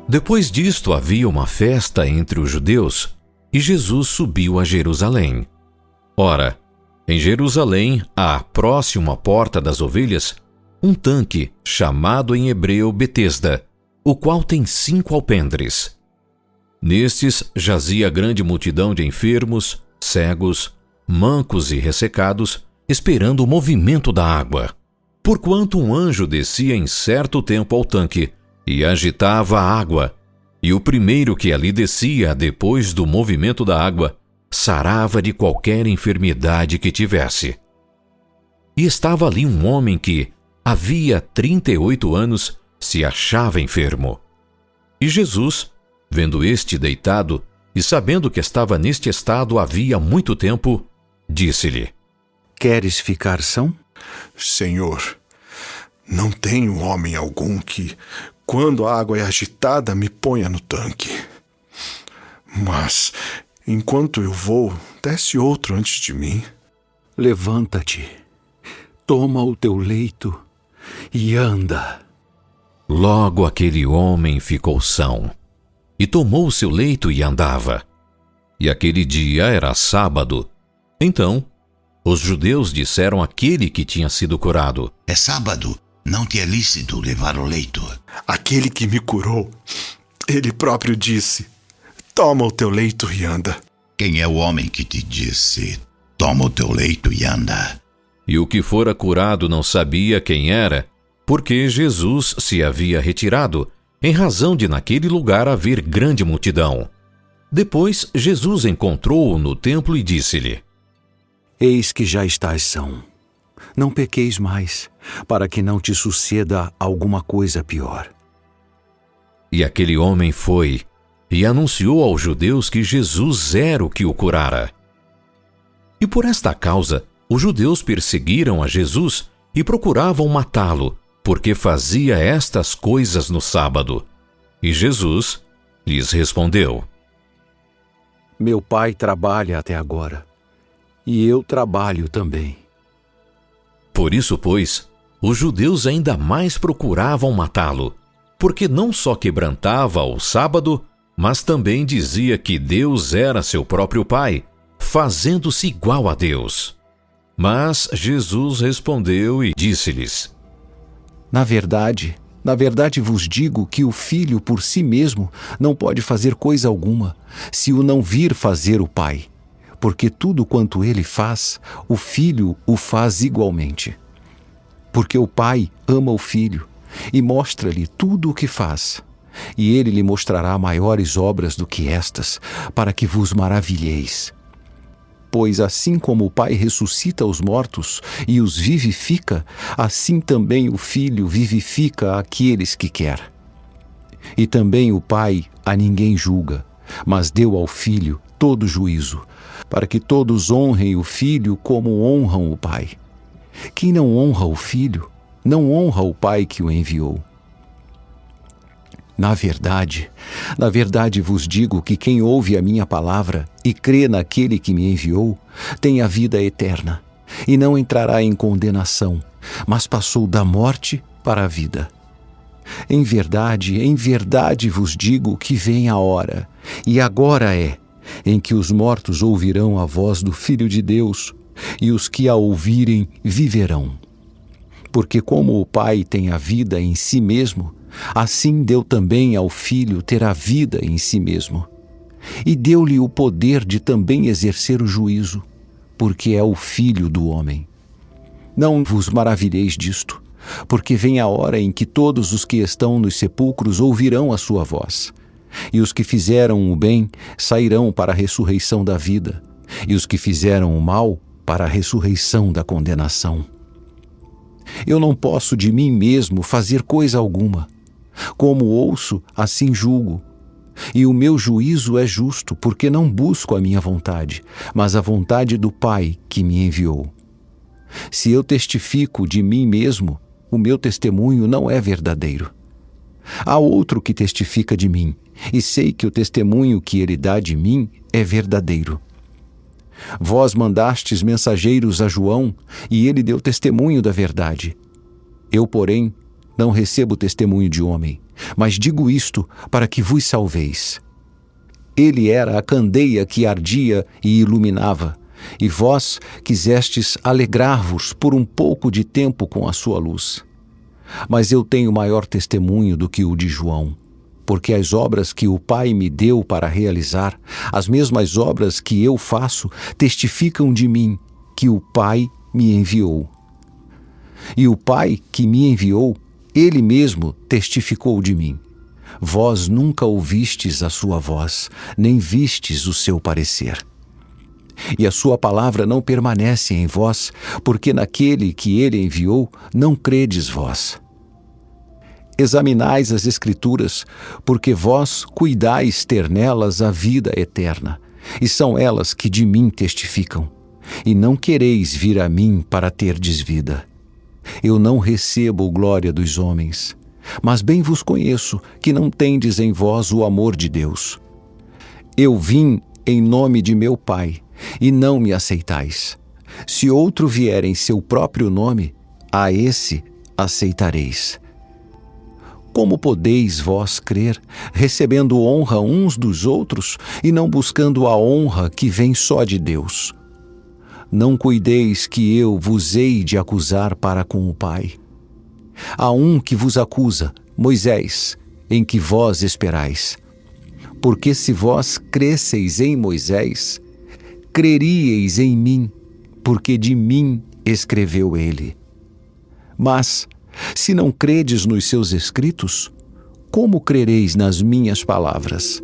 Depois disto havia uma festa entre os judeus, e Jesus subiu a Jerusalém. Ora, em Jerusalém há, próximo à porta das ovelhas, um tanque, chamado em hebreu Betesda, o qual tem 5 alpendres. Nestes jazia grande multidão de enfermos, cegos, mancos e ressecados, esperando o movimento da água. Porquanto um anjo descia em certo tempo ao tanque e agitava a água, e o primeiro que ali descia depois do movimento da água, sarava de qualquer enfermidade que tivesse. E estava ali um homem que, havia 38 anos, se achava enfermo. E Jesus, vendo este deitado, e sabendo que estava neste estado havia muito tempo, disse-lhe: Queres ficar são? Senhor, não tenho homem algum que, quando a água é agitada, me ponha no tanque. Mas, enquanto eu vou, desce outro antes de mim. Levanta-te, toma o teu leito e anda. Logo aquele homem ficou são, e tomou o seu leito e andava. E aquele dia era sábado. Então, os judeus disseram àquele que tinha sido curado: É sábado, não te é lícito levar o leito. Aquele que me curou, ele próprio disse: toma o teu leito e anda. Quem é o homem que te disse: toma o teu leito e anda? E o que fora curado não sabia quem era, porque Jesus se havia retirado, em razão de naquele lugar haver grande multidão. Depois Jesus encontrou-o no templo e disse-lhe: Eis que já estás são. Não pequeis mais, para que não te suceda alguma coisa pior. E aquele homem foi e anunciou aos judeus que Jesus era o que o curara. E por esta causa, os judeus perseguiram a Jesus e procuravam matá-lo, porque fazia estas coisas no sábado. E Jesus lhes respondeu: Meu pai trabalha até agora, e eu trabalho também. Por isso, pois, os judeus ainda mais procuravam matá-lo, porque não só quebrantava o sábado, mas também dizia que Deus era seu próprio Pai, fazendo-se igual a Deus. Mas Jesus respondeu e disse-lhes: Na verdade vos digo que o Filho por si mesmo não pode fazer coisa alguma, se o não vir fazer o Pai. Porque tudo quanto ele faz, o Filho o faz igualmente. Porque o Pai ama o Filho e mostra-lhe tudo o que faz. E ele lhe mostrará maiores obras do que estas, para que vos maravilheis. Pois assim como o Pai ressuscita os mortos e os vivifica, assim também o Filho vivifica aqueles que quer. E também o Pai a ninguém julga, mas deu ao Filho todo juízo, para que todos honrem o Filho como honram o Pai. Quem não honra o Filho, não honra o Pai que o enviou. Na verdade vos digo que quem ouve a minha palavra e crê naquele que me enviou, tem a vida eterna, e não entrará em condenação, mas passou da morte para a vida. Em verdade vos digo que vem a hora, e agora é, em que os mortos ouvirão a voz do Filho de Deus, e os que a ouvirem viverão. Porque como o Pai tem a vida em si mesmo, assim deu também ao Filho ter a vida em si mesmo. E deu-lhe o poder de também exercer o juízo, porque é o Filho do homem. Não vos maravilheis disto, porque vem a hora em que todos os que estão nos sepulcros ouvirão a sua voz. E os que fizeram o bem sairão para a ressurreição da vida, e os que fizeram o mal para a ressurreição da condenação. Eu não posso de mim mesmo fazer coisa alguma. Como ouço, assim julgo. E o meu juízo é justo, porque não busco a minha vontade, mas a vontade do Pai que me enviou. Se eu testifico de mim mesmo, o meu testemunho não é verdadeiro. Há outro que testifica de mim, e sei que o testemunho que ele dá de mim é verdadeiro. Vós mandastes mensageiros a João, e ele deu testemunho da verdade. Eu, porém, Não recebo testemunho de homem, mas digo isto para que vos salveis. Ele era a candeia que ardia e iluminava, e vós quisestes alegrar-vos por um pouco de tempo com a sua luz. Mas eu tenho maior testemunho do que o de João, porque as obras que o Pai me deu para realizar, as mesmas obras que eu faço, testificam de mim que o Pai me enviou. E o Pai que me enviou, Ele mesmo testificou de mim. Vós nunca ouvistes a sua voz, nem vistes o seu parecer. E a sua palavra não permanece em vós, porque naquele que ele enviou não credes vós. Examinais as Escrituras, porque vós cuidais ter nelas a vida eterna, e são elas que de mim testificam. E não quereis vir a mim para terdes vida. Eu não recebo glória dos homens, mas bem vos conheço que não tendes em vós o amor de Deus. Eu vim em nome de meu Pai, e não me aceitais. Se outro vier em seu próprio nome, a esse aceitareis. Como podeis vós crer, recebendo honra uns dos outros e não buscando a honra que vem só de Deus? Não cuideis que eu vos hei de acusar para com o Pai. Há um que vos acusa, Moisés, em que vós esperais. Porque se vós cresseis em Moisés, creríeis em mim, porque de mim escreveu ele. Mas, se não credes nos seus escritos, como crereis nas minhas palavras?